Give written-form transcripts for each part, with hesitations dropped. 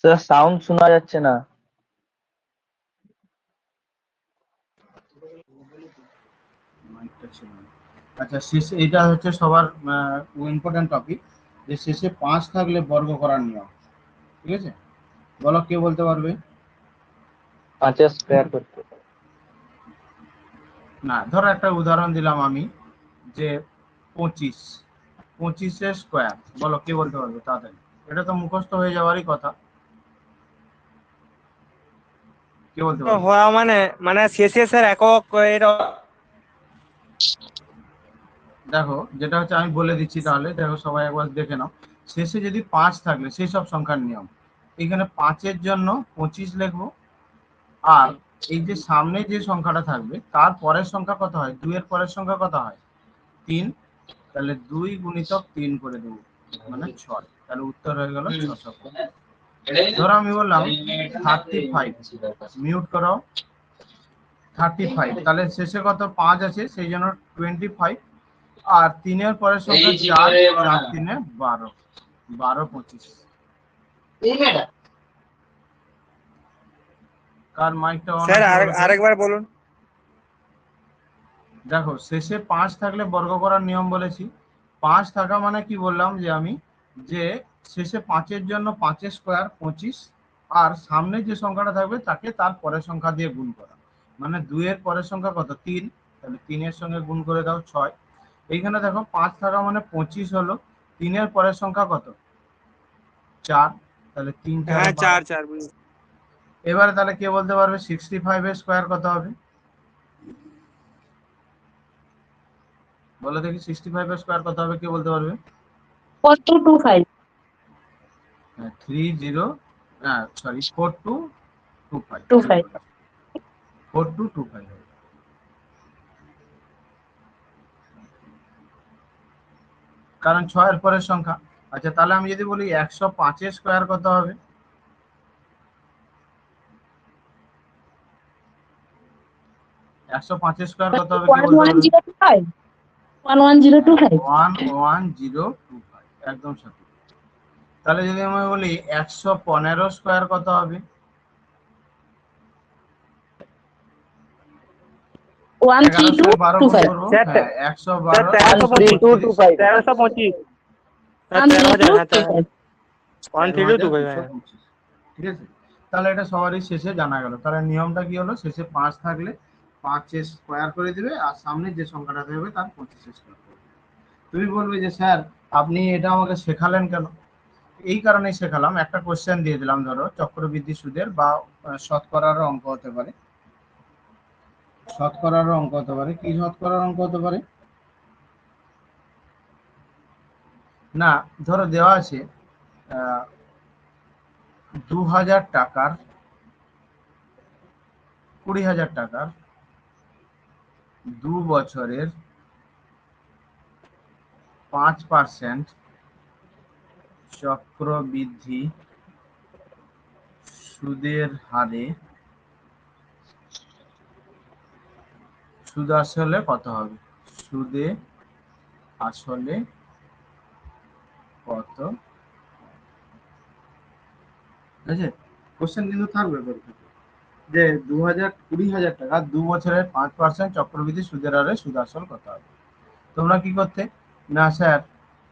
Sir sound শোনা যাচ্ছে না। আচ্ছা, শেষে এটা হচ্ছে সবার ইম্পর্টেন্ট টপিক, যে শেষে 5 থাকলে বর্গ করার নিয়ম। ঠিক আছে, বলো কে বলতে পারবে? 5 স্কোয়ার করতে। না, ধরো একটা উদাহরণ দিলাম আমি, যে 25 স্কোয়ার, বলো কে বলতে পারবে তাড়াতাড়ি? এটা তো মুখস্থ হয়ে যাওয়ারই কথা, কে বলতে পারবে? হওয়া মানে মানে শেষে স্যার একক এর দেখো, যেটা হচ্ছে আমি বলে দিচ্ছি, তাহলে দেখো সবাই একবার দেখে নাও। শেষে যদি 5 থাকলে সেই সব সংখ্যার নিয়ম, এখানে 5-এর জন্য 25 লিখবো, আর এই যে সামনে যে সংখ্যাটা থাকবে তার পরের সংখ্যা কত হয়, 2 এর পরের সংখ্যা কত হয়, 3, তাহলে 2 গুণিতক 3 করে দেবো, মানে 6। তাহলে উত্তর হয়ে গেল 600। ধরো আমি বললাম 35, মিউট করো, 35, তাহলে শেষে কত 5 আছে, সেই জন্য 25, আর 3 এর পরের সংখ্যা 4, 4 3 12, 12 25। কার মাইকটা অন স্যার আছে বলো তো? আরেকবার বলুন। দেখো, শেষে 5 থাকলে বর্গ করার নিয়ম বলেছি। 5 থাকা মানে কি বললাম, যে আমি যে শেষে 5-এর জন্য 5 স্কোয়ার 25, আর সামনে যে সংখ্যাটা থাকবে তাকে তার পরের সংখ্যা দিয়ে গুণ করা, মানে 2 এর পরের সংখ্যা কত, 3, তাহলে 3 এর সঙ্গে গুণ করে দাও 6। এইখানে দেখো 5 থাকা মানে 25 হলো, 3 এর পরের সংখ্যা কত, 4, তাহলে 3 4 হ্যাঁ 12। 4 বুঝলি। এবারে তাহলে কে বলতে পারবে 65 এর স্কোয়ার কত হবে? বলো দেখি 65 এর স্কোয়ার কত হবে, কে বলতে পারবে? 4225. 30, সরি 4225, ঠিক 25. বলেছো, 4225 হবে। কারণ 6 এর পরের সংখ্যা। আচ্ছা, তাহলে আমি যদি বলি 105 এর স্কোয়ার কত হবে? 105 এর স্কোয়ার কত হবে, কে বলতে পারবে? 11025. হ্যাঁ, 11025. 11025, একদম সঠিক। তাহলে যদি আমি বলি 115 স্কোয়ার কত হবে? 11 থেকে 12 গুণ 13225. করবো, স্যার হ্যাঁ, স্যার 112 1325, 13225। 1325, স্যার 13,000, হ্যাঁ 13225. 13225। 13,225। ঠিক আছে, তাহলে এটা সবারই শেষে জানা গেল। তাহলে নিয়মটা কি হলো, শেষে 5 থাকলে 5 স্কোয়ার করে দিবে, আর সামনে যে সংখ্যাটা থাকবে তার 25 স্কোয়ার করে দিবে। তুমি বলবে যে স্যার আপনি এটা আমাকে শেখালেন কেন? এই কারণেই শেখালাম, একটা কোশ্চেন দিয়ে দিলাম, ধরো চক্রবৃদ্ধি সুদের বা শতকরারও অঙ্ক হতে পারে, শতকরারও অঙ্ক হতে পারে। কি শতকরার অঙ্ক হতে পারে? না, ধরো দেওয়া আছে 2000 টাকার, 20,000 টাকার 2 বছরের 5% চক্রবৃদ্ধি সুদের হারে সুদ আসলে কত হবে? সুদে আসলে কত? ঠিক আছে, কোশ্চেন কিন্তু থাকবে পরীক্ষাতে, যে 20,000 টাকা 2 বছরের 5% চক্রবৃদ্ধি সুদের হারে সুদ আসল কত হবে? তোমরা কি করতে, না স্যার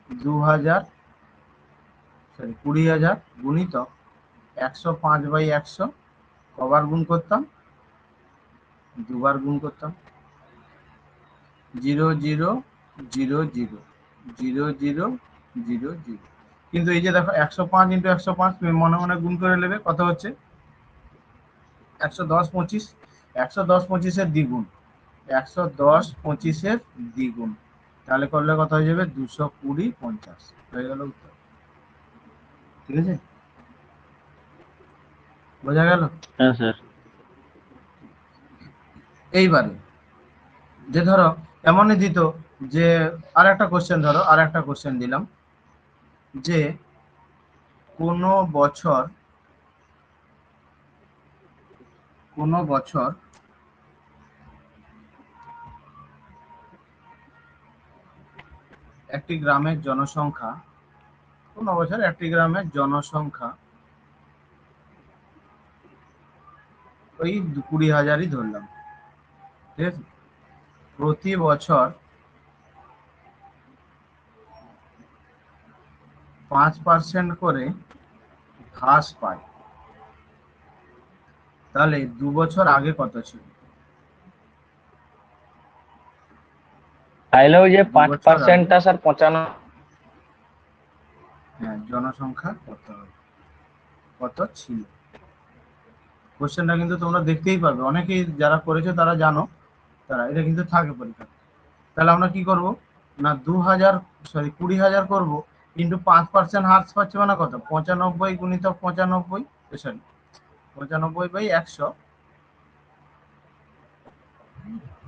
2000, সরি 20,000 গুণিতক 105/100, কবার গুণ করতাম? দুবার গুণ করতাম, 0,0,0,0,0,0,0,0। কিন্তু এই যে দেখো 105 ইন্টু 105, তুমি মনে মনে গুণ করে নেবে, কত হচ্ছে? 110 25, 110 25-এর দ্বিগুণ, 110 25-এর দ্বিগুণ, তাহলে করলে কত হয়ে যাবে? 220 50 হয়ে গেল উত্তর। ঠিক আছে, বোঝা গেল? হ্যাঁ স্যার। এইবারে যে ধরো এমনই দিত, যে আর একটা কোশ্চেন, ধরো আর একটা কোশ্চেন দিলাম, যে কোনো বছর, কোনো বছর একটি গ্রামের জনসংখ্যা, কোনো বছর একটি গ্রামের জনসংখ্যা ওই 20,000ই ধরলাম, ঠিক আছে। প্রতি বছর 5% করে ঘাস পায়, তাহলে 2 বছর আগে কত ছিল? তাইলে ওই যে 2 বছর আগে, 5%টা স্যার 95। হ্যাঁ, জনসংখ্যা কত ছিল। কোশ্চেনটা কিন্তু তোমরা দেখতেই পাবে, অনেকেই যারা করেছে তারা জানো, তারা এটা কিন্তু থাকে পরীক্ষা। তাহলে আমরা কি করব না 20,000 করবো, কিন্তু 5% হ্রাস পাচ্ছে মানে কত, 95 গুণিতক 95, সরি 95/100,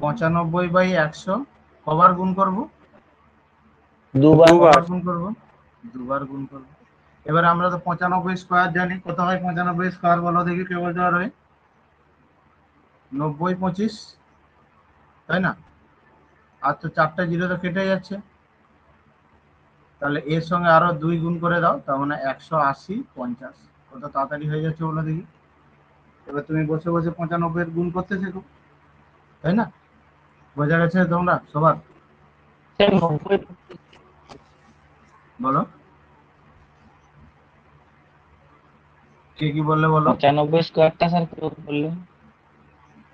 95/100 কবার গুণ করব? দুবার। কবার গুণ করব? দুবার গুণ করব। এবারে আমরা তো 95 স্কোয়ার জানি, কত হয় 95 স্কোয়ার বলো দেখি, কেবল দেওয়ার হয় 90 25, তাই না? আর তো 4টা জিরো তো কেটে যাচ্ছে, তাহলে এর সঙ্গে আরো 2 গুণ করে দাও, তার মানে 180 50। কত তাড়াতাড়ি হয়ে যাচ্ছে বলো দেখি। এবার তুমি বসে বসে 95 এর গুণ করতে শেখো, তাই না? বোঝা গেছে তোমরা সবার? স্যার 90, বলো, কে কি বললে বলো। 95 স্কোয়ারটা স্যার কি বললেন?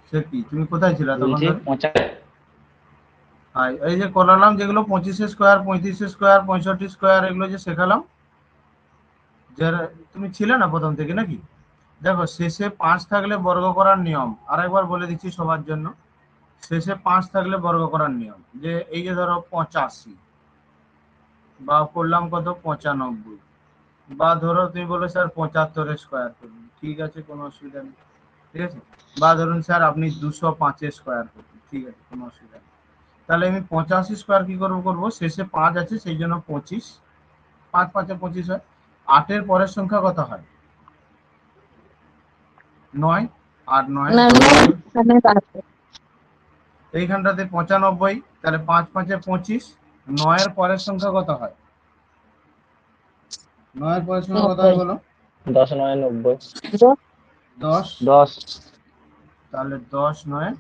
সে কি, তুমি কোথায় ছিল তখন বলছি ধরে? 95। এই যে করালাম যেগুলো 25 স্কোয়ার, 35 স্কোয়ার, 65 স্কোয়ার, এগুলো যে শেখালাম, যারা তুমি ছিলে না প্রথম থেকে নাকি? দেখো, শেষে 5 থাকলে বর্গ করার নিয়ম আরেকবার বলে দিচ্ছি সবার জন্য। শেষে 5 থাকলে বর্গ করার নিয়ম, যে এই যে ধরো 85, বা করলাম কত 95, বা ধরো তুমি বলো স্যার 75 স্কোয়ার করুন, ঠিক আছে, কোনো অসুবিধা নেই, ঠিক আছে। বা ধরুন স্যার আপনি 205 স্কোয়ার করুন, ঠিক আছে, কোনো অসুবিধা নেই। তাহলে আমি 85 স্কোয়ার কি করবো, শেষে 5 আছে সেই জন্য 25, 5 5 25 হয়। 8-এর পরের সংখ্যা কত হয়? 9, 8 9 না, 25। এখানে আছে। এইখানটাতে 95, তাহলে 5 5 25, 9-এর পরের সংখ্যা কত হয়? 9-এর পরের সংখ্যা কত হয় 90। বলো? 10 9 90। 10, 10। তাহলে 10 9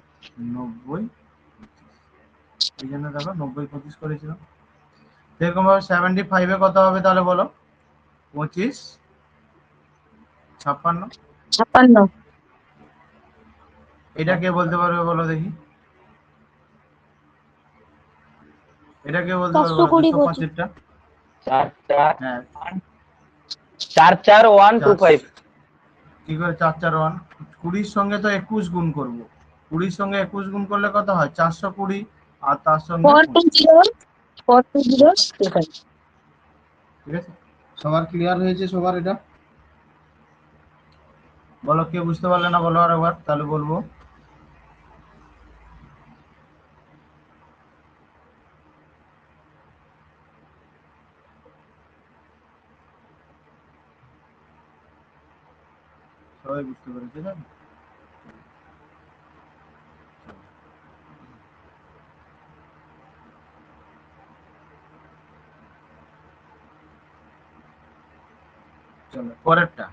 90, এই জন্য দেখো 90 25 করেছিলাম। সেরকম ভাবে 75-এ কত হবে তাহলে বলো? 25 56। 56। এটা কে বলতে পারবে বলো দেখি? এটা কে বলতে পারবে বলো 420 205 25। এরটা? 4 4 হ্যাঁ, 4 4 1 2 4, 5। কি করে 4 4 1? 20-র সঙ্গে তো 21 গুণ করব। 20-র সঙ্গে 21 গুণ করলে কত হয়? 420, আর তার সঙ্গে 420 420 25। ঠিক আছে, সবার ক্লিয়ার হয়েছে সবার এটা? বলো, কে বুঝতে পারলে না বলো আরেকবার, তাহলে বলবো। সবাই বুঝতে পেরেছে না? চলো পরেরটা।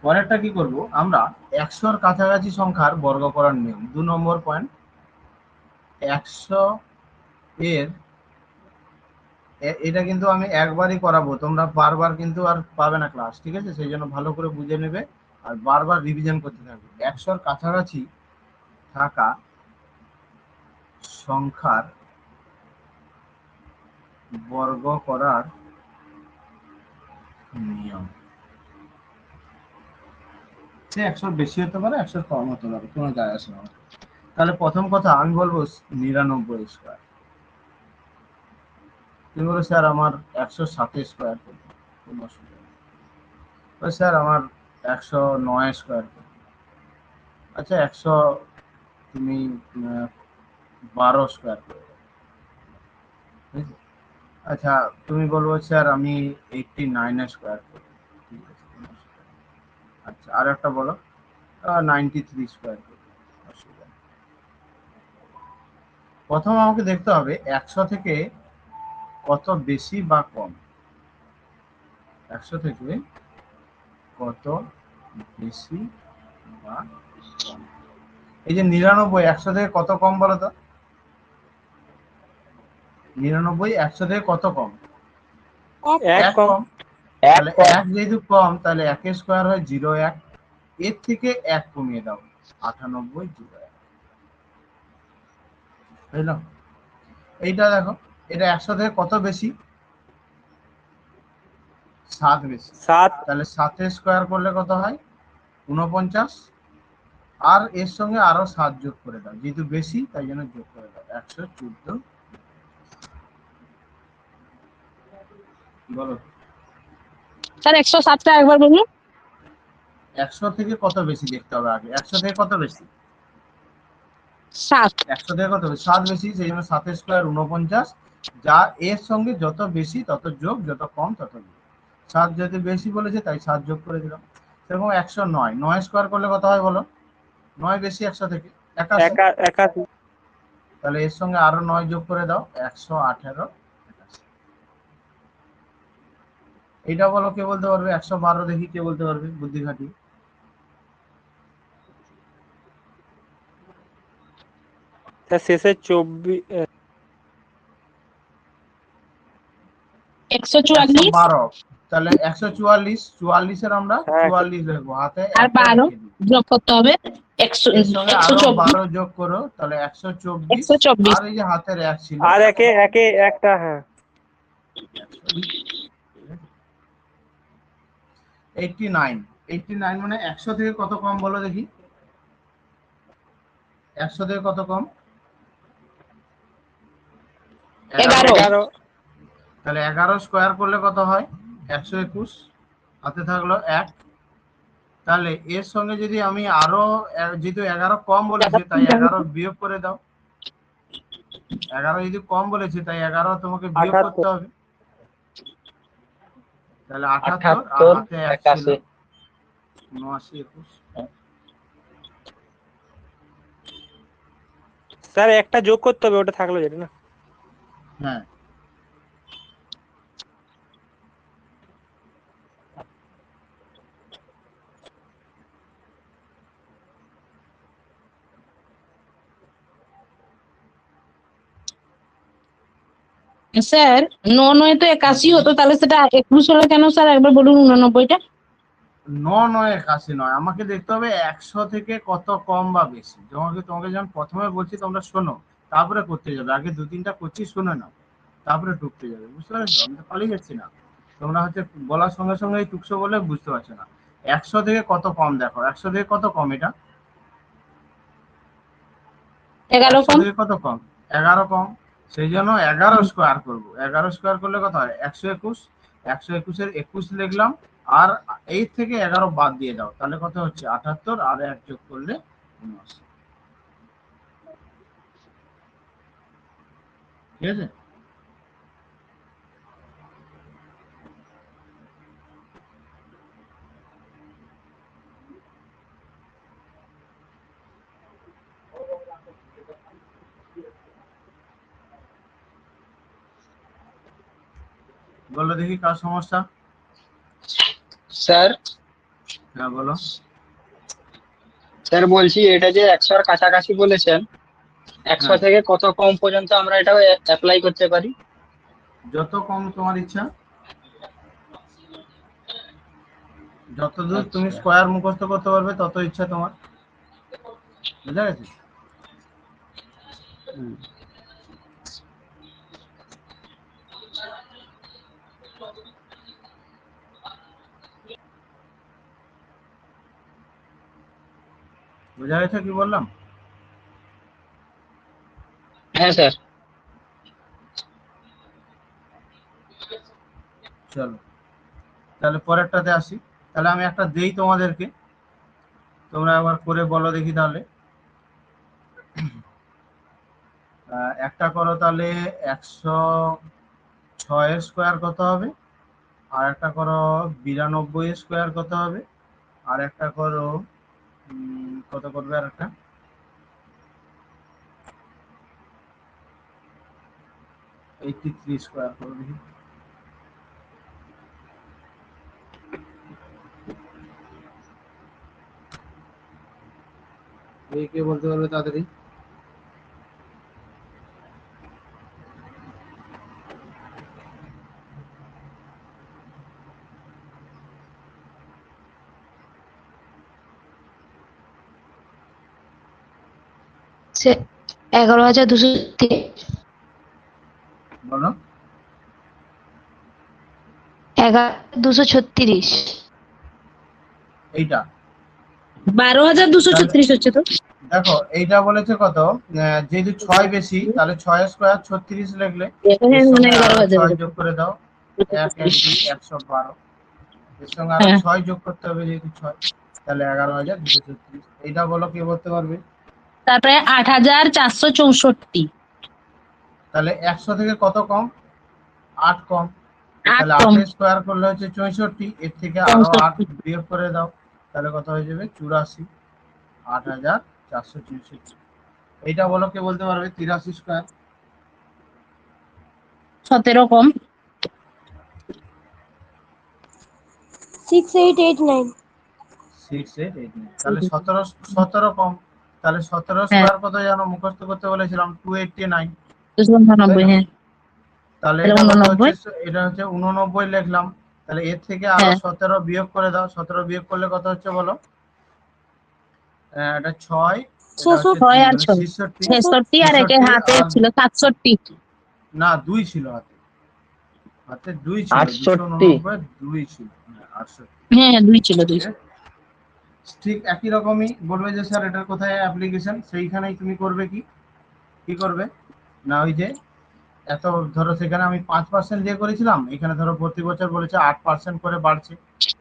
পরেরটা কি করব আমরা, 100-র কাছাকাছি সংখ্যার বর্গ করার নিয়ম, 2 নম্বর পয়েন্ট। 100 এর এটা কিন্তু আমি একবারই করাবো, তোমরা বারবার কিন্তু আর পাবে না ক্লাস, ঠিক আছে, সেই জন্য ভালো করে বুঝে নেবে আর বারবার রিভিশন করতে থাকবে। 100-র কাছাকাছি থাকা সংখ্যার বর্গ করার নিয়ম, সে 100-র বেশি হতে পারে, 100-র কম হতে পারে, কোনো যায় আসে না। তাহলে প্রথম কথা আমি বলবো 99 স্কোয়ার। তুমি বলো স্যার আমার 107 স্কোয়ার করুন, কোনো অসুবিধা নেই। স্যার আমার 109 স্কোয়ার করুন। আচ্ছা 100, তুমি 12 স্কোয়ার করো, ঠিক আছে? আচ্ছা তুমি বলবো স্যার আমি 89 স্কোয়ার করব, ঠিক আছে, কোনো অসুবিধা নেই। আচ্ছা আর একটা বলো, 93 স্কোয়ার করব, অসুবিধা নেই। প্রথম আমাকে দেখতে হবে 100 থেকে কত বেশি বা কম। 100 থেকে কত বেশি বা কম। এই যে 99 100 থেকে কত কম বলো তো? 99 100 থেকে কত কম? এক এক কম। কম। এক তাহলে কম। এক যেহেতু কম, তাহলে একের স্কোয়ার হয় 01। এর থেকে এক কমিয়ে দাও, 98 01। বুঝলো? এইটা দেখো, এটা 100 থেকে কত বেশি? 7 বেশি। 7। তাহলে 7 স্কোয়ার করলে কত হয়? 49। আর এর সঙ্গে আরো 7 যোগ করে দাও, যেহেতু বেশি তাই জন্য যোগ করে দাও, 114। বলো, স্যার 107টা একবার বলুন। 100 থেকে কত বেশি দেখতে হবে আগে? 100 থেকে কত বেশি? 7। 100 থেকে কত বেশি? 7 বেশি, সেই জন্য 7 স্কোয়ার 49। যা এর সঙ্গে যত বেশি তত যোগ, যত কম তত যোগ। 7 যদি বেশি বলেছে তাই 7 যোগ করে দিলাম। সেরকম 109, 9 স্কোয়ার করলে কত হয় বলো? 9 বেশি 100 থেকে, 81। 81। তাহলে এর সঙ্গে আরো 9 যোগ করে দাও, 118 81। এটা বলো কে বলতে পারবে? 112 দেখি কে বলতে পারবে বুদ্ধি খাটিয়ে। স্যার শেষে 24। 144 112। তাহলে 144, 44-এর আমরা হ্যাঁ 44 লিখবো, হাতে আর একটা 12 রেখে দিই। যোগ করতে হবে। 100 এর সঙ্গে আরো 124 12 যোগ করো, তাহলে 124। 124। আর এই যে হাতের এক ছিল, আর একে একে একটা, হ্যাঁ। 89। 89 মানে 100 থেকে কত কম বলো দেখি? 100 থেকে কত কম? 11। 11। তাহলে 11 স্কোয়ার করলে কত হয়? 121। হাতে থাকলো 1। তাহলে এর সঙ্গে যদি আমি আরো যেহেতু 11 কম বলেছে তাই 11 বিয়োগ করে দাও। 11 যদি কম বলেছে তাই 11 তোমাকে বিয়োগ 78। করতে হবে। তাহলে 78, আর 78 হাতে 1 ছিল, 81। 79 21। স্যার একটা যোগ করতে হবে, ওটা থাকলো যেটা না। হ্যাঁ, স্যার 9 তো 81 হতো, তাহলে সেটা 21 হলো কেন স্যার? একবার বলুন 89টা। 9 81 নয়, আমাকে দেখতে হবে 100 থেকে কত কম বা বেশি। তোমাকে যখন প্রথমে বলছি তোমরা শোনো, তারপরে করতে যাবে। আগে 2-3টা করছি, শুনে নাও, তারপরে ঢুকতে যাবে। বুঝতে পেরেছো? আমি তো পালিয়ে যাচ্ছি না। তোমরা হচ্ছে বলার সঙ্গে সঙ্গে টুকসো বলে বুঝতে পারছো না। 100 থেকে কত কম দেখো, 100 থেকে কত কম এটা? 11 100 কম। থেকে কত কম? 11 কম। সেই জন্য 11 স্কোয়ার করবো। 11 স্কোয়ার করলে কত হয়? 121। 121-এর 21 লিখলাম। আর এই থেকে 11 বাদ দিয়ে দাও, তাহলে কত হচ্ছে? 78। আর 1 যোগ করলে 79। ঠিক আছে? বলো দেখি কার সমস্যা? স্যার হ্যাঁ বলো। স্যার বলছি, এটা যে 100-এর কাছাকাছি বলেছেন, 100 হ্যাঁ, থেকে কত কম পর্যন্ত আমরা এটা অ্যাপ্লাই করতে পারি? যত কম তোমার ইচ্ছা, যতদূর তুমি আচ্ছা। স্কোয়ার মুখস্থ করতে পারবে তত ইচ্ছা তোমার। বুঝা গেছে? হুম। বুঝা গেছে কি বললাম? হ্যাঁ স্যার। চলো, তাহলে পরেরটাতে আসি। তাহলে আমি একটা দেই তোমাদেরকে, তোমরা আবার করে বলো দেখি তাহলে। একটা করো তাহলে। 106 স্কোয়ার কত হবে? আর একটা করো 92 স্কোয়ার কত হবে? আর একটা করো কত করবে? আর একটা 83 স্কোয়ার করো দেখি। এই কে বলতে পারবে তাড়াতাড়ি? সে 11,230 বলো। 11,236 এইটা 12,236 হচ্ছে তো। দেখো, এইটা বলেছে কত, যেহেতু 6 বেশি তাহলে 6 স্কোয়ার 36 লিখলে এখানে এর মানে সঙ্গে আরো 11,000 6 যোগ করে দাও। 1 1 2 112, এর সঙ্গে আরো হ্যাঁ 6 যোগ করতে হবে যেহেতু 6, তাহলে 11,236। এইটা বলো কে বলতে পারবে? তারপরে 8,464 তাহলে 100 থেকে কত কম? 8 কম। 8 তাহলে কম 8 স্কোয়ার করলে হচ্ছে 64, এর থেকে আরো 8 বিয়োগ করে দাও, তাহলে কত হয়ে যাবে? 84। 8,464। এইটা বলো কে বলতে পারবে? 83 স্কোয়ার। 17 কম 6889 6889, তাহলে 17 কম। তাহলে 17 হ্যাঁ স্কোয়ার কত জানো মুখস্থ করতে বলেছিলাম? 289, তাই 299 না? হ্যাঁ তাহলে তাহলে এটা কত হচ্ছে? 89 এটা হচ্ছে 89 লিখলাম। তাহলে এর থেকে আরো হ্যাঁ 17 বিয়োগ করে দাও। 17 বিয়োগ করলে কত হচ্ছে বলো? এটা 6, এটা হচ্ছে 6 2, আর মানে 6 66। 66 আর একে 66 হাতে আর ছিল 67 না, 2 ছিল হাতে, হাতে 2 ছিল, 68। 289 2 ছিল, হ্যাঁ 68। হ্যাঁ 2 ছিল 2 ঠিক আছে? ঠিক একই রকমই বলবে যে স্যার এটার কোথায় অ্যাপ্লিকেশন, সেইখানেই তুমি করবে কি কি করবে না, ওই যে এত ধরো সেখানে আমি 5% দিয়ে করেছিলাম, এখানে ধরো প্রতি বছর বলেছে 8% করে বাড়ছে,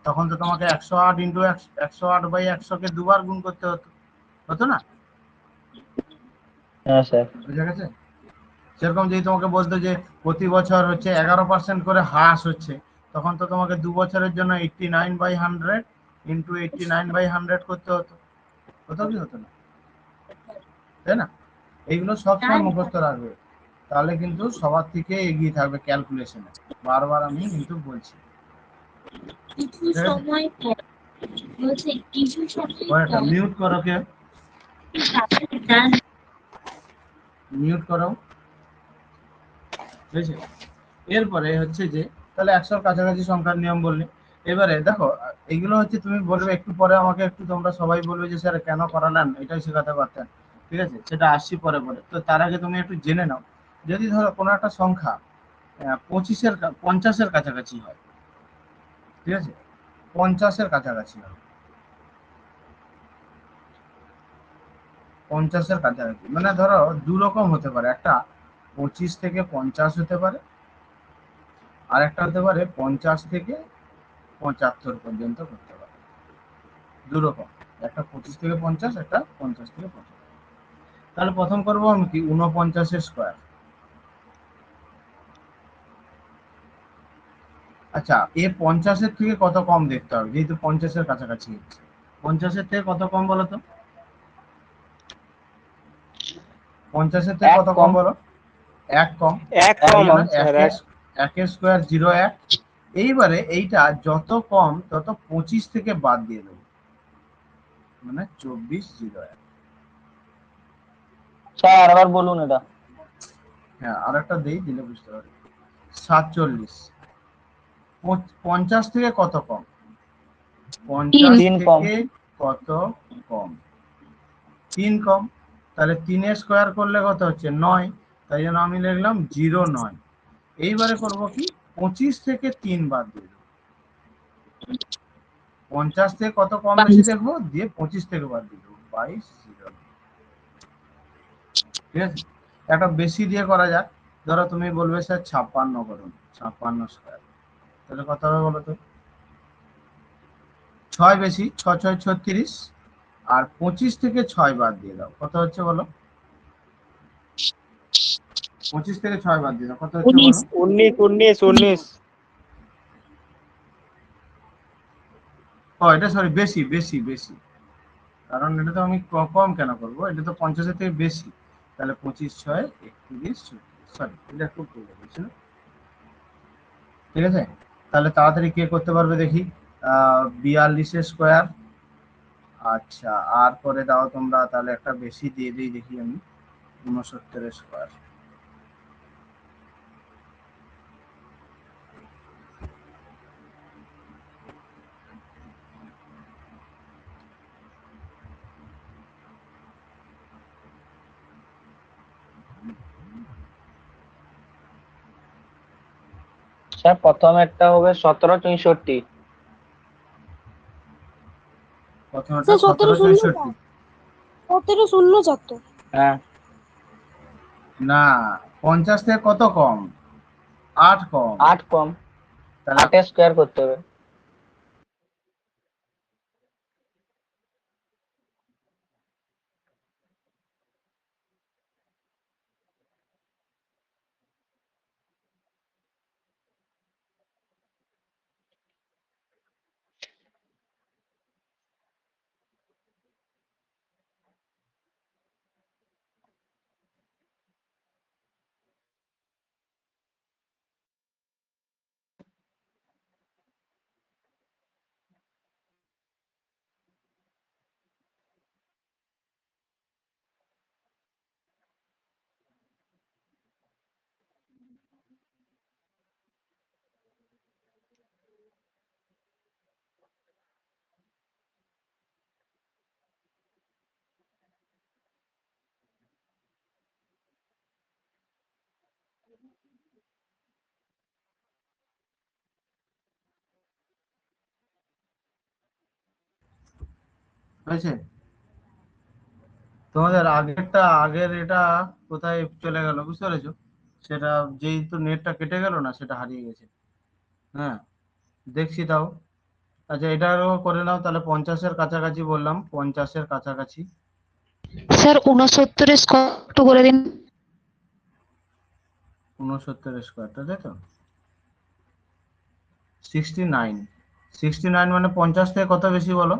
তখন তো তোমাকে 108 ইন্টু 108/100 কে দুবার গুণ করতে হতো, হতো না? হ্যাঁ স্যার। বুঝা গেছে? সেরকম যদি তোমাকে বলতো যে প্রতি বছর হচ্ছে 11% করে হ্রাস হচ্ছে, তখন তো তোমাকে 2 বছরের জন্য 89/100 ইন্টু 89/100 করতে হতো, হতো কি হতো না? তাই না? এইগুলো সবসময় মুখস্থ রাখবে, তাহলে কিন্তু সবার থেকে এগিয়ে থাকবে ক্যালকুলেশনে। বারবার আমি কিন্তু বলছি, বুঝা গেছে? একটা মিউট করো, কে মিউট করো, ঠিক আছে? এরপরে হচ্ছে যে তাহলে 100-র কাছাকাছি সংখ্যার নিয়ম বললে। এবারে দেখো, এইগুলো হচ্ছে তুমি বলবে একটু পরে আমাকে, একটু তোমরা সবাই বলবে যে স্যার কেন করালেন, এটাই শেখাতে পারতেন, ঠিক আছে? সেটা আসছি পরে পরে। তো তার আগে তুমি একটু জেনে নাও, যদি ধরো কোনো একটা সংখ্যা 50-এর কাছাকাছি হয়, ঠিক আছে? 50-এর কাছাকাছি হয়, 50-এর কাছাকাছি মানে ধরো দু রকম হতে পারে, একটা 25 থেকে 50 হতে পারে, আর একটা হতে পারে 50 থেকে 75 পর্যন্ত করতে পারে। দু রকম, একটা 25 থেকে 50, একটা 50 থেকে 75। তাহলে প্রথম করবো আমি কি 49-এর স্কোয়ার। আচ্ছা, এ 50-এর থেকে কত কম দেখতে হবে, যেহেতু 50-এর কাছাকাছি হচ্ছে। 50-এর থেকে কত কম বলো তো? 50-এর থেকে এক কত কম কম। বলো? 1 কম। 1 এক কম তাই জন্য কম। Sir 1-এর square 0 1। এইবারে এইটা যত কম তত 25 থেকে বাদ দিয়ে দেবো, মানে 24 0 1। স্যার আরেকবার বলুন এটা। হ্যাঁ, আর একটা দিই, দিলে বুঝতে পারবে। 47। 50 থেকে কত কম? 50 3 কম। থেকে কত কম? 3 কম। তাহলে 3-এর স্কোয়ার করলে কত হচ্ছে? 9। তাই জন্য আমি লিখলাম 0 9। এইবারে করব কি, 25 থেকে 3 বাদ দিয়ে দেবো। 50 থেকে কত কম বেশি 22 দেখবো, দিয়ে 25 থেকে বাদ দিয়ে দেবো, 22 0। ঠিক আছে? একটা বেশি দিয়ে করা যাক। ধরো তুমি বলবে স্যার 56 করুন, 56 স্কোয়ার, তাহলে কত হবে বলো তো? 6 বেশি, 6 6 36, আর 25 থেকে 6 বাদ দিয়ে দাও, কত হচ্ছে বলো? 25 থেকে 6 বাদ দিয়ে দাও, কত হচ্ছে 19 বলো? 19 19 19 ও এটা সরি, বেশি বেশি বেশি, কারণ এটা তো আমি কম কেন করবো, এটা তো 50-এর থেকে বেশি। তাহলে 25 6 31, সরি এটা খুব ভুল হয়ে গেছে না? ঠিক আছে, তাহলে তাড়াতাড়ি কে করতে পারবে দেখি? 42-এর স্কোয়ার, আচ্ছা, আর করে দাও তোমরা, তাহলে একটা বেশি দিয়ে দিই, দেখি আমি 69 স্কোয়ার। স্যার প্রথম একটা হবে 1764। প্রথমটা 1764। 1704 তো। হ্যাঁ না, 50 থেকে কত কম? 8 কম। 8 কম, তাহলে 8 স্কোয়ার করতে হবে। হয়েছে? তোমাদের আগের এটা কোথায় চলে গেল বুঝতে পেরেছো? সেটা যেহেতু নেটটা কেটে গেল না, সেটা হারিয়ে গেছে। হ্যাঁ, দেখছি তাও। আচ্ছা, এটারও করে নাও তাহলে। 50-এর কাছাকাছি বললাম, 50-এর কাছাকাছি। স্যার 69 কত করে দিন? 69 স্কোয়ারটা, তাই তো? 69। 69 মানে 50 থেকে কত বেশি বলো?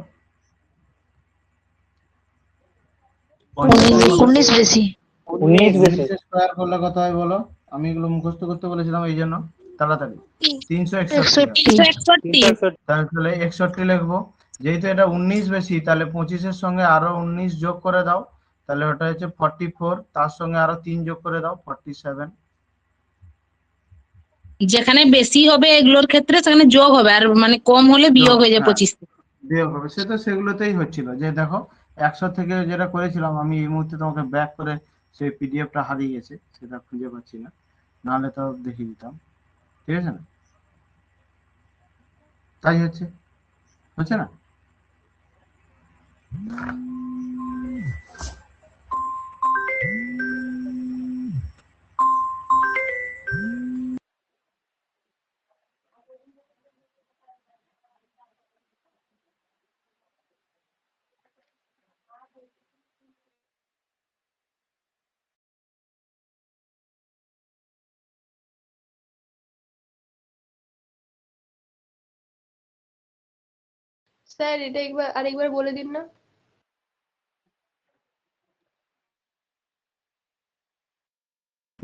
50 থেকে কত? 19 বেশি। 19 বেশি। 19 স্কোয়ার করলে কত হয় বলো? আমি এগুলো মুখস্থ করতে বলেছিলাম এই জন্য। তাড়াতাড়ি। 361 হয়। 361। 361। তাহলে 61 লিখবো। যেহেতু এটা 19 বেশি, তাহলে 25-এর সঙ্গে আরো 19 যোগ করে দাও, তাহলে ওটা হচ্ছে 44। তার সঙ্গে আরো 3 যোগ করে দাও, 47। যেখানে বেশি হবে এগুলোর ক্ষেত্রে সেখানে যোগ হবে, আর মানে কম হলে বিয়োগ হয়ে যায় হ্যাঁ, 25 থেকে। বিয়োগ হবে। সে তো সেগুলোতেই হচ্ছিল, যে দেখো 100 থেকে যেটা করেছিলাম আমি, এই মুহূর্তে তোমাকে ব্যাক করে সেই পিডিএফটা হারিয়ে গেছে, সেটা খুঁজে পাচ্ছি না, নাহলে তো দেখিয়ে দিতাম। ঠিক আছে না? তাই হচ্ছে, হচ্ছে না? স্যার এটা আরেকবার বলে দিন না।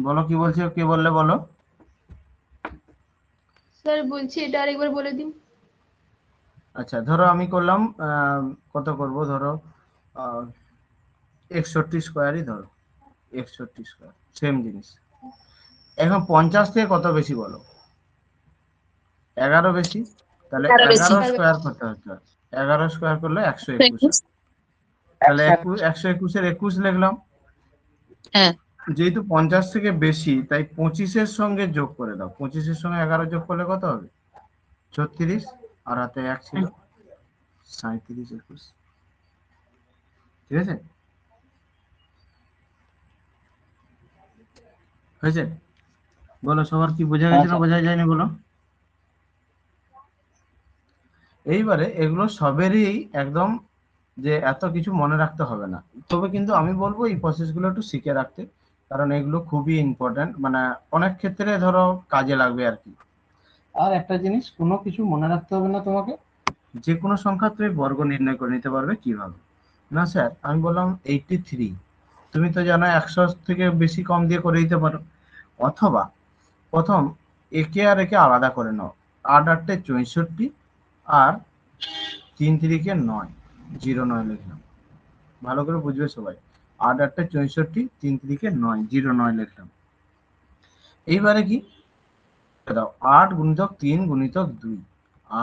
বলো কি বলছো, কে বললে বলো? স্যার বলছি এটা আরেকবার বলে দিন। আচ্ছা, ধরো আমি করলাম, কত করব ধরো, 61 স্কোয়ারই ধরো, 61 স্কোয়ার, সেম জিনিস। এখন 50 থেকে কত বেশি বলো? 11 বেশি। তাহলে 11 বেশি। 11 স্কোয়ার করতে হচ্ছে। 11 স্কোয়ার করলে 121 হয়। তাহলে 121-এর 21 লিখলাম। হ্যাঁ। যেহেতু 50 থেকে বেশি, তাই 25-এর সঙ্গে যোগ করে দাও। 25-এর সঙ্গে 11 যোগ করলে কত হবে? 36। আর হাতে 1 ছিল, 37, 21। ঠিক আছে? হয়েছে? বলো, সবার কি বোঝা গেছে না বোঝা যায়নি বলো? এইবারে এগুলো সবেরই একদম যে এত কিছু মনে রাখতে হবে না, তবে কিন্তু আমি বলবো এই প্রসেসগুলো একটু শিখে রাখতে, কারণ এগুলো খুবই ইম্পর্টেন্ট, মানে অনেক ক্ষেত্রে ধরো কাজে লাগবে আর কি। আর একটা জিনিস, কোনো কিছু মনে রাখতে হবে না তোমাকে, যে কোনো সংখ্যা তুমি বর্গ নির্ণয় করে নিতে পারবে। কিভাবে? না স্যার, আমি বললাম 83, তুমি তো জানো 100 থেকে বেশি কম দিয়ে করে দিতে পারো। অথবা প্রথম একে আর একে আলাদা করে নাও। 8 8 64 আর 3 3 9। 09 লিখলাম, ভালো করে বুঝবে সবাই। 8 8 64, 3 3 9, 09 লিখলাম। এইবারে কি দাও, 8 গুণিতক 3 গুণিতক 2,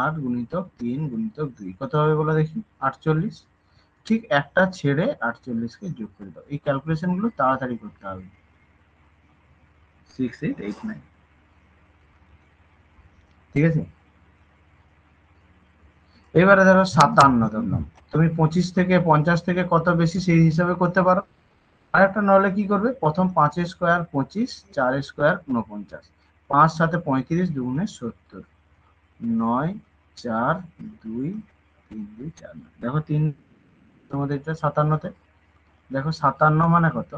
8 গুণিতক 3 গুণিতক 2 কত হবে বলো দেখি? 48। ঠিক একটা ছেড়ে 48 কে যোগ করে দাও। এই ক্যালকুলেশন গুলো তাড়াতাড়ি করতে হবে। 6 8 8 9, ঠিক আছে। এবারে ধরো 57 ধরলাম, তুমি 25 থেকে 50 থেকে কত বেশি সেই হিসাবে করতে পারো। আর একটা নহলে কি করবে, প্রথম 5 এর স্কয়ার 25, 4 এর স্কয়ার 49, 5 7 35, 2 70, 9 4 2 3 2 4 9। দেখো 3 তোমাদের এটা 57 তে, দেখো 57 মানে কত,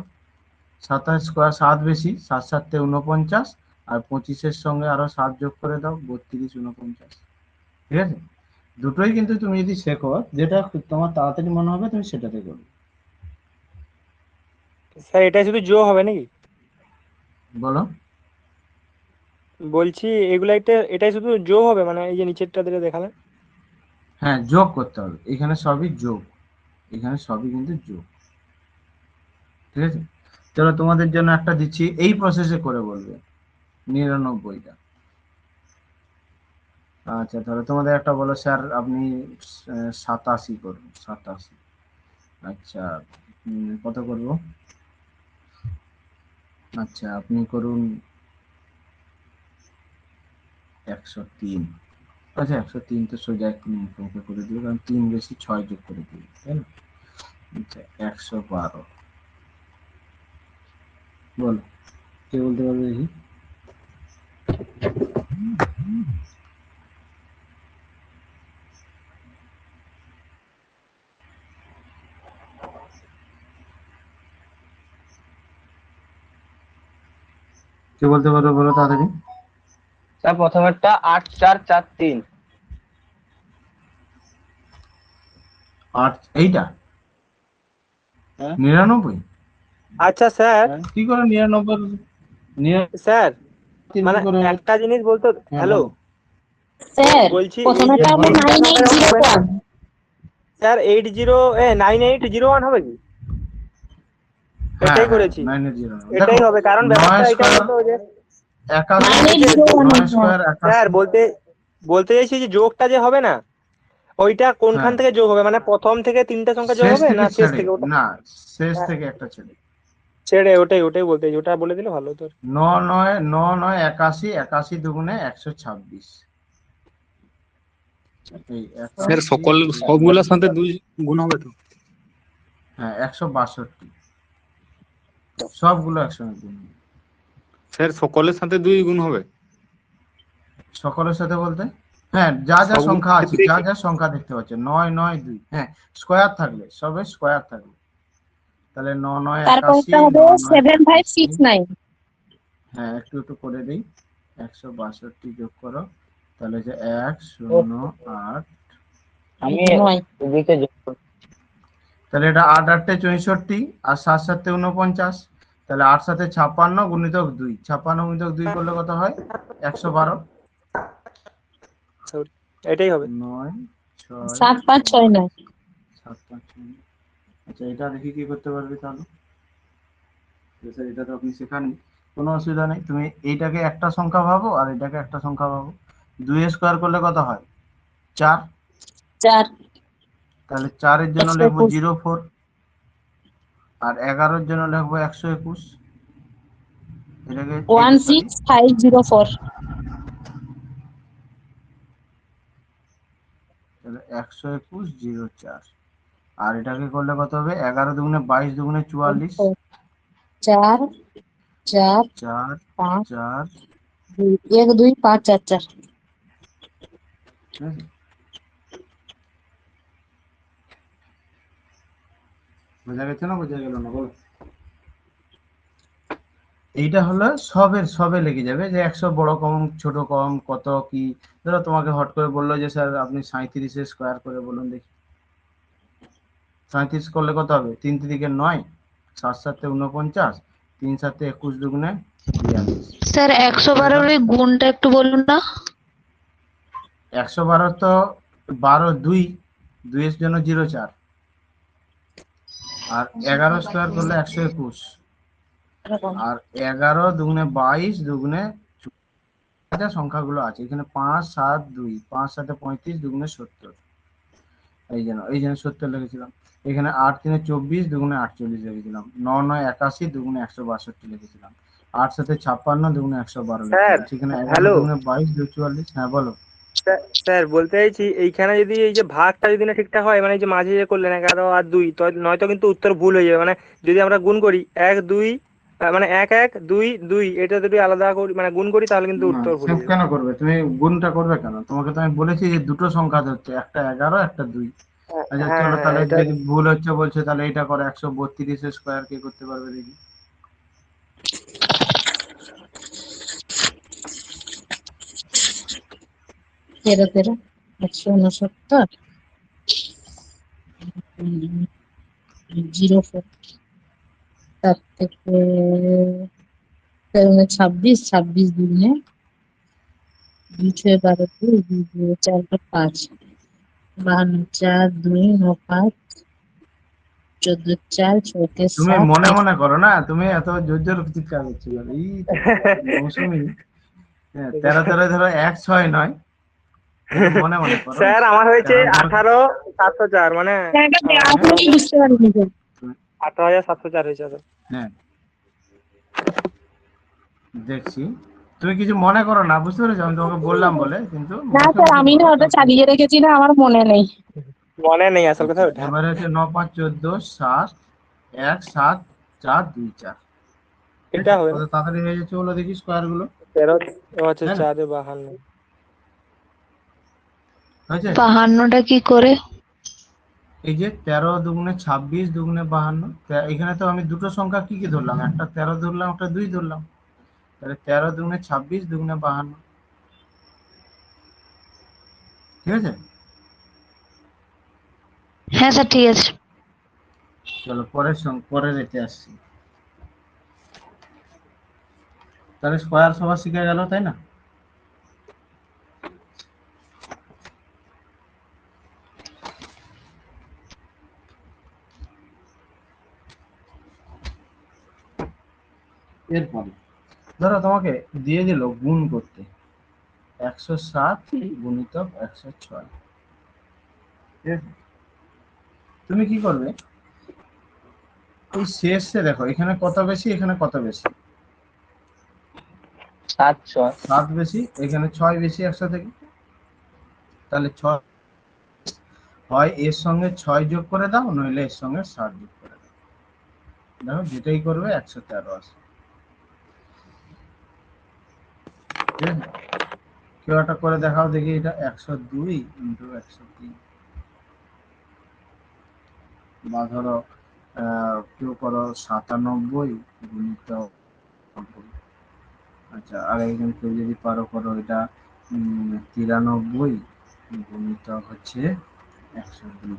7 স্কয়ার 7 বেশি, 7 7 49, আর 25 এর সঙ্গে আরো 7 যোগ করে দাও, 32 49। ঠিক আছে, দুটোই কিন্তু তুমি যদি শেখো, যেটা তোমার তাড়াতাড়ি মনে হবে তুমি সেটাতে করবে। স্যার এটা শুধু যোগ হবে নাকি? বলো। বলছি এগুলা এটাই শুধু যোগ হবে, মানে এই যে নিচেরটা দিলে দেখালেন। হ্যাঁ, যোগ করতে হবে, এখানে সবই যোগ, এখানে সবই কিন্তু যোগ। ঠিক আছে, চলো তোমাদের জন্য একটা দিচ্ছি, এই প্রসেসে করে বলবে 99টা। আচ্ছা তাহলে তোমাদের একটা বলো স্যার আপনি 87 করুন, 87। আচ্ছা কত করব? আচ্ছা আপনি করুন 103। আচ্ছা 103 তো সোজা একটু মুখে করে দিও, কারণ 3 বেশি 6 যোগ করে দিও, তাই না? আচ্ছা 112 বলো, কে বলতে পারবে দেখি? কে বলতে পারবে বলো তাড়াতাড়ি। স্যার প্রথমেরটা 8 4 4 3। 8 এইটা হ্যাঁ 99। আচ্ছা স্যার, কি করে 99 স্যার তিন মানে কি করে? একটা জিনিস বলতো, হ্যাঁ, হ্যালো বলো। স্যার বলছি এই প্রথমেটা যে হবে বলো। 9801। স্যার 9801 হবে কি? হ্যাঁ এটাই হ্যাঁ করেছি, 980। এটাই দেখো হবে, কারণ 9 ব্যাপারটা এটা স্কয়ার হতো যে 81, 9801 9 স্কয়ার স্যার 81। বলতে চাইছি যে যোগটা যে হবে না, ওইটা কোনখান হ্যাঁ, থেকে যোগ হবে, মানে প্রথম থেকে 3টা সংখ্যা যোগ শেষ হবে না থেকে শেষ ছেড়ে, থেকে? ওটা না শেষ হ্যাঁ, থেকে একটা ছেড়ে। ছেড়ে ওটাই বলতে চাইছি, ওটা বলে দিলে ভালো হতো। 9 9 9 9 81, 81 দুগুণে 126। এই স্যার 81, সকল সবগুলোর সাথে 2 গুণ হবে তো? হ্যাঁ 162, সবগুলো একসঙ্গে গুণ হবে। স্যার সকলের সাথে 2 গুণ হবে? সকলের সাথে বলতে হ্যাঁ, যা যা সবগুলোর সংখ্যা আছে, ক্ষেত্রে যা কি? যা সংখ্যা দেখতে পাচ্ছ 9 9 2, হ্যাঁ স্কয়ার থাকলে, সবে স্কয়ার থাকলে, তাহলে 9 9 তারপরটা 81, হবে 9 9 81। 7569। হ্যাঁ একটু একটু করে দিই, 162 যোগ করো, তাহলে যে 1 0 8, আমি 9 এদিকে যোগ করছি। তাহলে এটা 8 8 64 আর 7 7 49, তাহলে 8 7 56 গুণিতক 2, 56 গুণিতক 2 করলে কত হয়? 112। এটাই হবে। 9 6 7569। 7 5 6। আচ্ছা এটা দেখি কি করতে পারবে তাহলে। স্যার এটা তো আপনি শেখাননি, কোনো অসুবিধা নেই, তুমি এইটাকে একটা সংখ্যা ভাবো আর এটাকে একটা সংখ্যা ভাবো। 2 স্কয়ার করলে কত হয়? 4। 4 তাহলে 4 এর জন্য লিখবো 121। 04, আর 11 এর জন্য লিখবো 121। এটাকে এটা সরি, 16504। তাহলে 121 04। আর এটাকে করলে কত হবে? 11 দুগুণে 22 দুগুণে 44, 4 4 4 5 4। 1 2 5 4 4। ঠিক আছে, বোঝা গেছে না বোঝা গেল না বলো? এইটা হলো সবে লেগে যাবে যে 100 বড় কম ছোট কম কত কি। ধরো তোমাকে হট করে বললো যে স্যার আপনি 37 এর স্কয়ার করে বলুন দেখি। 37 করলে কত হবে? 3 3 9, 7 7 49, 3 7 21 দুগুণে 42। স্যার 112 এর গুণটা একটু বলুন না। 112 তো 12 2, 2 এর জন্য 0 4, আর 11 স্কোয়ার করলে 121, আর 11 দুগুণে 22 দুগুণে যা সংখ্যাগুলো আছে এখানে 5 7 2, 5 7 35 দুগুণে 70, এই জন্য 70 লিখেছিলাম। এখানে 8 3 24 দুগুণে 48 লিখেছিলাম। 9 9 81 দুগুণে 162 লিখেছিলাম। 8 7 56 দুগুণে 112 স্যার, লিখেছিলাম। সেখানে 11 হ্যালো দুগুণে 22 244। হ্যাঁ বলো। স্যার, বলতে চাইছি এইখানে যদি এই যে ভাগটা যদি না ঠিকঠাক হয়, মানে এই যে মাঝে যে করলেন 11 আর 2, তো নয়তো কিন্তু উত্তর ভুল হয়ে যাবে। মানে যদি আমরা গুণ করি 1 2, মানে 1 1 2 2, এটা যদি আলাদা করি মানে গুণ করি তাহলে কিন্তু না, উত্তর ভুল সেভ হয়ে যাবে। কেন করবে তুমি? গুণটা করবে কেন? তোমাকে তো আমি বলেছি যে দুটো সংখ্যা ধরতে, একটা 11 একটা 2। আচ্ছা হ্যাঁ চলো, হ্যাঁ, তাহলে এটা যদি ভুল হচ্ছে বলছে তাহলে এটা করো। 132 স্কোয়ার কে করতে পারবে দেখি? তেরো তেরো 169, 04, তার থেকে 26, 26 দুগুণে 2 6 12 2 2 2 4 5, 52 4 2 9 5, 14 4 6 কে তুমি 7। মনে মনে করো না, তুমি এত জোর জোর চিৎকার করছো কেন? এই মৌসুমি, 13 13 ধরো 1 6 9, একটু মনে মনে করো। স্যার আমার হয়েছে 13 18 704, মানে আমি বুঝতে পারিনি স্যার। 18,704 হয়েছে স্যার। হ্যাঁ দেখছি, তুমি কিছু মনে করো না, বুঝতে পেরেছো? আমি তোমাকে বললাম বলে, কিন্তু না মুখে স্যার, মুখে আমি না বলো ওটা তাহলে ঠিক চালিয়ে আছে। রেখেছি না, আমার মনে নেই। মনে নেই আসল কথা আচ্ছা, ওটা। এবারে হচ্ছে 9 5 14 7 1 7 4 2 4। ঠিক এটা আছে, হবে কত না? তাড়াতাড়ি হয়ে যাচ্ছে বলো দেখি স্কোয়ার গুলো। 13 হচ্ছে হ্যাঁ 4 52। হয়েছে। 52টা কি করে? এই যে 13 দুগুণে 26 দুগুণে 52, এখানে তো আমি দুটো সংখ্যা কি কি ধরলাম, একটা 13 ধরলাম, একটা 2 ধরলাম। তাহলে 13 দুগুণে 26 দুগুণে 52। ঠিক আছে, হ্যাঁ স্যার, ঠিক আছে। চলো পরের এতে আসছি। তাহলে স্কোয়ার সবার শিখে গেল, তাই না? এরপরে ধরো তোমাকে দিয়ে দিল গুণ করতে 107 গুণিতক 106। ঠিক আছে, তুমি কি করবে? এই শেষে দেখো এখানে কত বেশি, এখানে কত বেশি? 7 6 7 বেশি, এখানে 6 বেশি 100 থেকে। তাহলে 6 হয় এর সঙ্গে 6 যোগ করে দাও, নইলে এর সঙ্গে 7 যোগ করে দাও। দেখো যেটাই করবে 113 আসবে। ঠিক আছে, কেউ একটা করে দেখাও দেখি এটা। 102 ইন্টু 103, বা ধরো কেউ করো 97 গুণিত 90। আচ্ছা, আর একজন কেউ যদি পারো করো এটা 93 গুণিত হচ্ছে 102।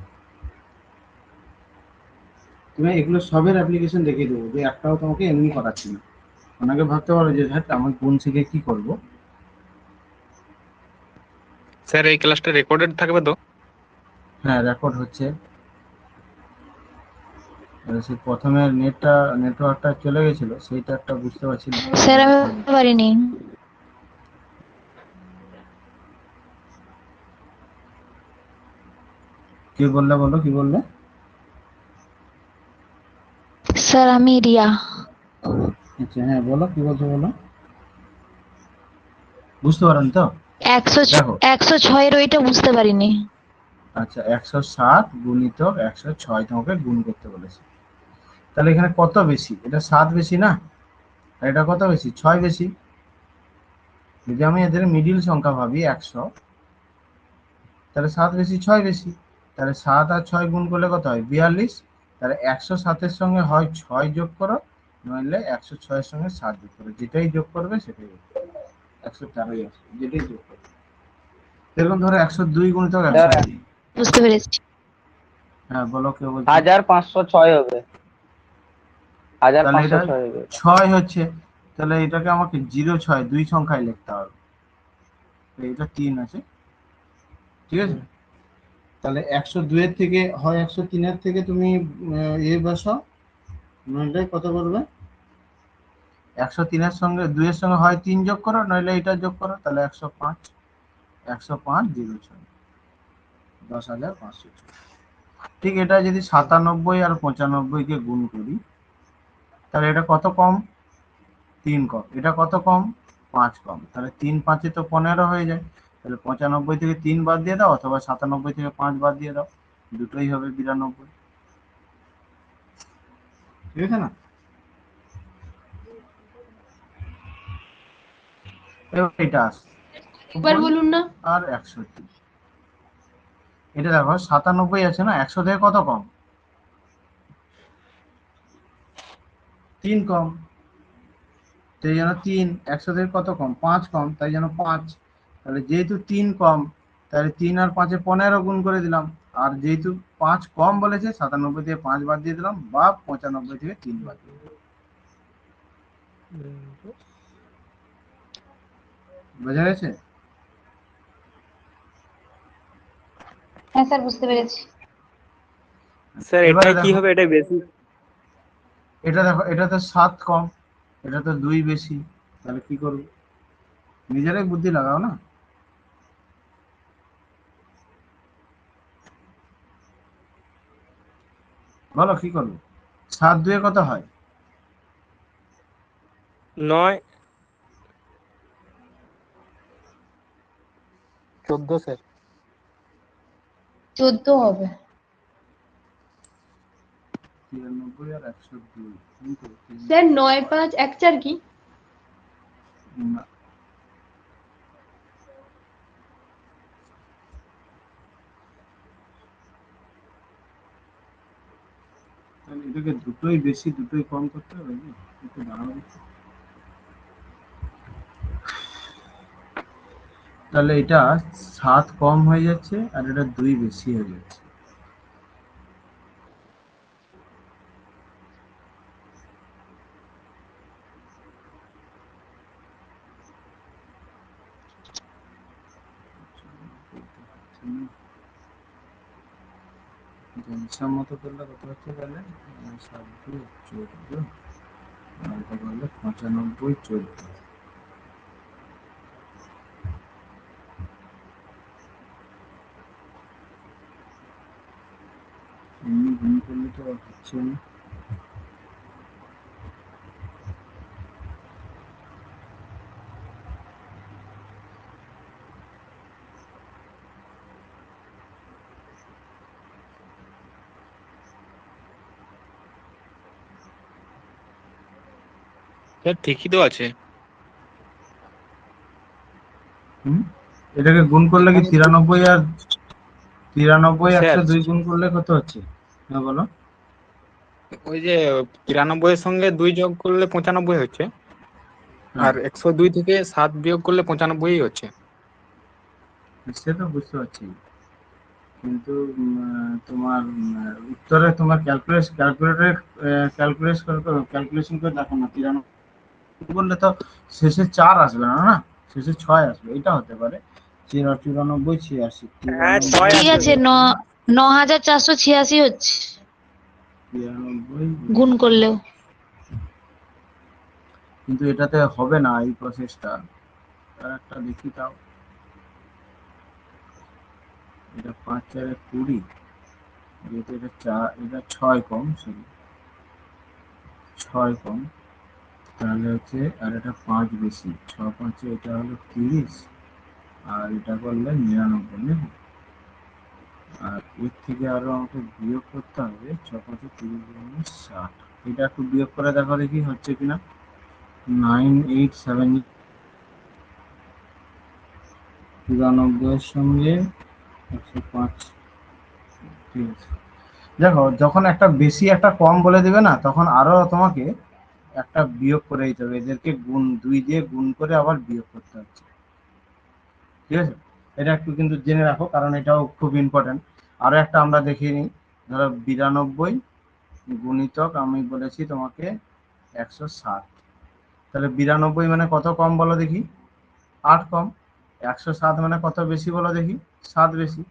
তুমি এগুলো সবের অ্যাপ্লিকেশন দেখিয়ে দেবো, যে একটাও তোমাকে এমনি করাচ্ছি না। ওনাকে ভাবতে পারো যে হ্যাঁ আমি গুণ শিখে কি করব। স্যার এই ক্লাসটা রেকর্ডেড থাকবে তো? হ্যাঁ রেকর্ড হচ্ছে। সে প্রথমে নেটওয়ার্কটা চলে গেছিল, সেইটা একটা বুঝতে পারছি না। স্যার আমি বুঝতে পারিনি। কি বললে বলো, কি বললে? স্যার আমি রিয়া। আচ্ছা হ্যাঁ বলো, কি বলছো বলো। বুঝতে পারেন তো? 106 ওইটা বুঝতে পারিনি। আচ্ছা 107 গুণিতক 106 তোমাকে গুণ করতে বলেছে। তাহলে এখানে কত বেশি? এটা 7 বেশি না? আর এটা কত বেশি? 6 বেশি। যদি আমি এদের মিডিল সংখ্যা ভাবি 100, তাহলে 7 বেশি 6 বেশি। তাহলে 7 আর 6 গুণ করলে কত হয়? 42। তাহলে 107 এর সঙ্গে হয় 6 যোগ করো, নইলে 106 এর সঙ্গে 7 যোগ করো। যেটাই যোগ করবে সেটাই 113 আসবে, যেটাই যোগ করবে। এরকম ধরো 102 গুণিতক 103। বুঝতে পেরেছি। হ্যাঁ বলো, কেউ বলছো? 1506 হবে। তাহলে এটা 1506 হবে। 6 হচ্ছে, তাহলে এটাকে আমাকে 06 দুই সংখ্যায় লিখতে হবে। তো এটা 3 আছে। ঠিক আছে, তাহলে 102 এর থেকে হয় 103 এর থেকে তুমি বসাও, নইলে কত করবে? 103 এর সঙ্গে 2 এর সঙ্গে হয় 3 যোগ করো, নইলে এটা যোগ করো, তাহলে 105 10,500। ঠিক এটা যদি 97 আর 95 কে গুণ করি, তাহলে এটা কত কম? 3 কম। এটা কত কম? 5 কম। তাহলে 3 5 তো 15 হয়ে যায়। তাহলে 95 থেকে 3 বাদ দিয়ে দাও, অথবা 97 থেকে 5 বাদ দিয়ে দাও, দুটোই হবে 92। ঠিক আছে না? এবার এটা আসে একবার বলুন না। আর 103। এটা দেখো 97 আছে না, 100 থেকে কত কম? 3 কম। তাই জন্য 3, 100 থেকে কত কম? 5 কম, তাই জন্য 5। তাহলে যেহেতু 3 কম, তাহলে 3 আর 5 15 গুণ করে দিলাম। আর যেহেতু 5 কম বলেছে, 97 থেকে 5 বাদ দিয়ে দিলাম, বা 95 থেকে 3 বাদ দিয়ে দিলাম। বোঝা গেছে? হ্যাঁ স্যার বুঝতে পেরেছি। স্যার এবারে এটাই কি দেখো, হবে, এটাই বেশি? এটা দেখো, এটা তো 7 কম, এটা তো 2 বেশি, তাহলে কি করবো? নিজেরাই বুদ্ধি লাগাও না। বলো কি করবো? 7 2 কত হয়? 9। 14 স্যার। 14 হবে। 93 আর 102, কিন্তু স্যার 9 5 1 4 কি? না, তাহলে এটাকে দুটোই বেশি দুটোই কম করতে হবে না? একটু দাঁড়াও। তাহলে এটা 7 কম হয়ে যাচ্ছে, আর এটা 2 বেশি হয়ে যাচ্ছে। হিসাব মতো করলে কত হচ্ছে তাহলে? 7 2 14, আর এটা করলে 95 14। এমনি গুণ করলে তো আর হচ্ছে না। স্যার ঠিকই তো আছে। এটাকে গুণ করলে কি 93 আর 93 স্যার 102 গুণ করলে কত হচ্ছে? হ্যাঁ বলো। ওই যে 93 এর সঙ্গে 2 যোগ করলে 95 হচ্ছে, হ্যাঁ, আর 102 থেকে 7 বিয়োগ করলে 95 হচ্ছে। সে তো বুঝতে পারছি, কিন্তু তোমার উত্তরে তোমার ক্যালকুলেশন করে দেখো না। 93 বললে তো শেষে 4 আসবে না, না শেষে 6 আসবে, এটা হতে পারে। 94 86 হ্যাঁ 6 ঠিক আসবে আছে, তো। 9,486 হচ্ছে 93, গুণ করলেও। কিন্তু এটাতে হবে না এই প্রসেসটা। আর একটা দেখি তাও। এটা 5 4 20, যেহেতু এটা 4, এটা 6 কম, সরি 6 কম, তাহলে হচ্ছে, আর এটা 5 বেশি, 6 5 এটা হলো 30, আর এটা করলে 99 নাকি? আর এর থেকে আরো আমাকে বিয়োগ করতে হবে, 6 5 30 60। এটা একটু বিয়োগ করে দেখো দেখি হচ্ছে কিনা। 987, 93 এর সঙ্গে 105। ঠিক আছে, দেখো যখন একটা বেশি একটা কম বলে দিবে না, তখন আরো তোমাকে একটা বিয়োগ করে দিতে হবে, এদেরকে গুণ 2 দিয়ে গুণ করে আবার বিয়োগ করতে হচ্ছে। ঠিক আছে, এটা একটু কিন্তু জেনে রাখো, কারণ এটাও খুব ইম্পর্টেন্ট। আরো একটা আমরা দেখিয়ে নিই। ধরো 92 গুণিতক আমি বলেছি তোমাকে 107, তাহলে 92 মানে কত কম বলো দেখি? 8 কম। 107 মানে কত বেশি বলো দেখি? 7 বেশি।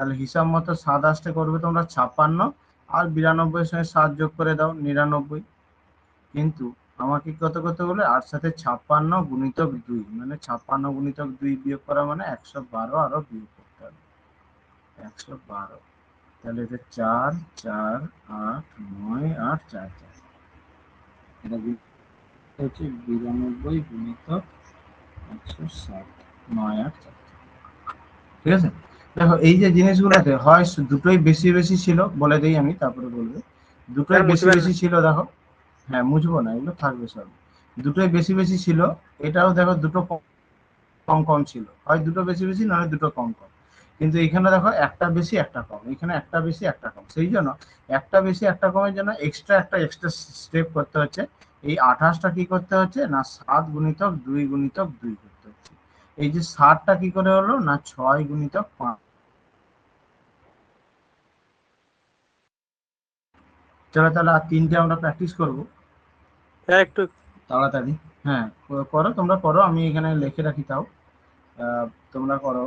তাহলে হিসাব মতো 7 আসতে করবে তোমরা 56 আর 92 সঙ্গে 7 যোগ করে দাও 99। কিন্তু আমাকে কত করতে বলে 8 সাথে 56 গুণিতক 2 মানে 56 গুণিতক 2 বিয়োগ করা মানে 112 আরো বিয়োগ করতে হবে 112। তাহলে এটা 4 4 8 9 8 4 4 এটা হচ্ছে 92 গুণিতক 160 9 8 4। ঠিক আছে, দেখো এই যে জিনিসগুলোতে হয় দুটোই বেশি বেশি ছিল, বলে দেই আমি তারপরে বলবে। দুটোই স্যার বেশি মুছবেন না। বেশি ছিল দেখো, হ্যাঁ মুছবো না, এগুলো থাকবে সব। দুটোই বেশি বেশি ছিল, এটাও দেখো দুটো কম কম ছিল, হয় দুটো বেশি বেশি নয় দুটো কম কম। কিন্তু এখানে দেখো একটা বেশি একটা কম, এখানে একটা বেশি একটা কম, সেই জন্য একটা বেশি একটা কমের জন্য এক্সট্রা স্টেপ করতে হচ্ছে। এই 28টা কি করতে হচ্ছে না 7 গুণিতক 2 গুণিতক 2 করতে হচ্ছে। এই যে 60টা কি করে হলো না 6 গুণিতক 5। চলো তাহলে আর 3টে আমরা প্র্যাকটিস করব স্যার একটু তাড়াতাড়ি। হ্যাঁ করো, তোমরা করো, আমি এখানে লিখে রাখি তাও তোমরা করো।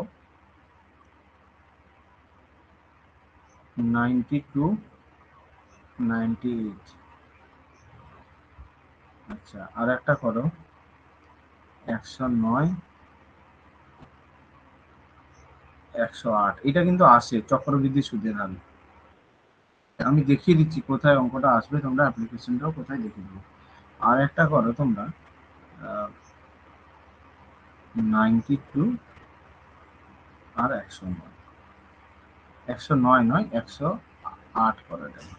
92 98। আচ্ছা আর একটা করো 109 108। এটা কিন্তু আসে চক্রবৃদ্ধি সুদের হার। আমি দেখিয়ে দিচ্ছি কোথায় অঙ্কটা আসবে, তোমরা অ্যাপ্লিকেশনটাও কোথায় দেখে দেবো। আর একটা করো তোমরা 92 আর 109 109 নয় 108 করে দেবো।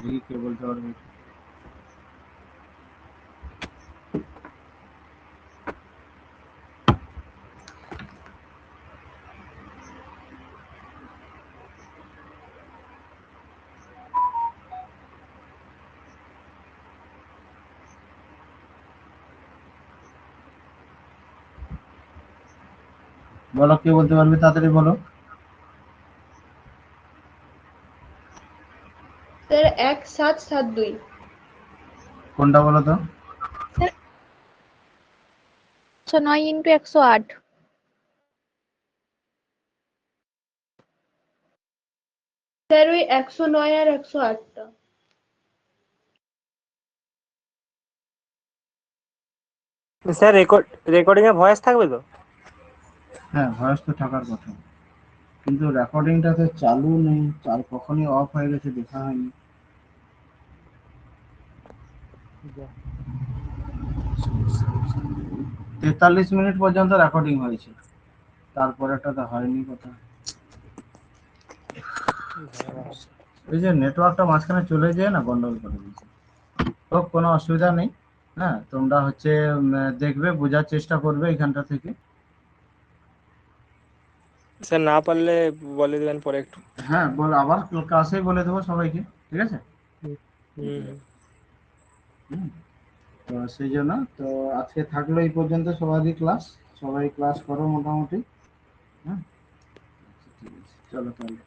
দেখি কে বলতে পারবে। বলো কে বলতে পারবে, তাড়াতাড়ি বলো। স্যার 1772। কোনটা বলো তো? 109 ইন্টু 108। স্যার ওই 109 আর 108টা। স্যার রেকর্ডিং এ ভয়েস থাকবে তো? হ্যাঁ ভয়েস তো থাকার কথা, কিন্তু রেকর্ডিংটা তো চালু নেই, কখনই অফ হয়ে গেছে দেখা হয়নি। 43 মিনিট পর্যন্ত রেকর্ডিং হয়েছে, তারপরেটা তো হয়নি কথা। এই যে নেটওয়ার্কটা মাঝখানে চলে যায় না, গন্ডগোল করে দিয়েছে। তো কোনো অসুবিধা নেই। হ্যাঁ তোমরা হচ্ছে দেখবে, বোঝার চেষ্টা করবে এখানটা থেকে। স্যার না পারলে বলে দেবেন পরে একটু। হ্যাঁ বল, আবার ক্লাসেই বলে দেবো সবাইকে, ঠিক আছে। হুম। হুম, তো সেই জন্য তো আজকে থাকলো এই পর্যন্ত সবারই ক্লাস, সবাই ক্লাস করো মোটামুটি। হ্যাঁ ঠিক আছে, চলো তাহলে।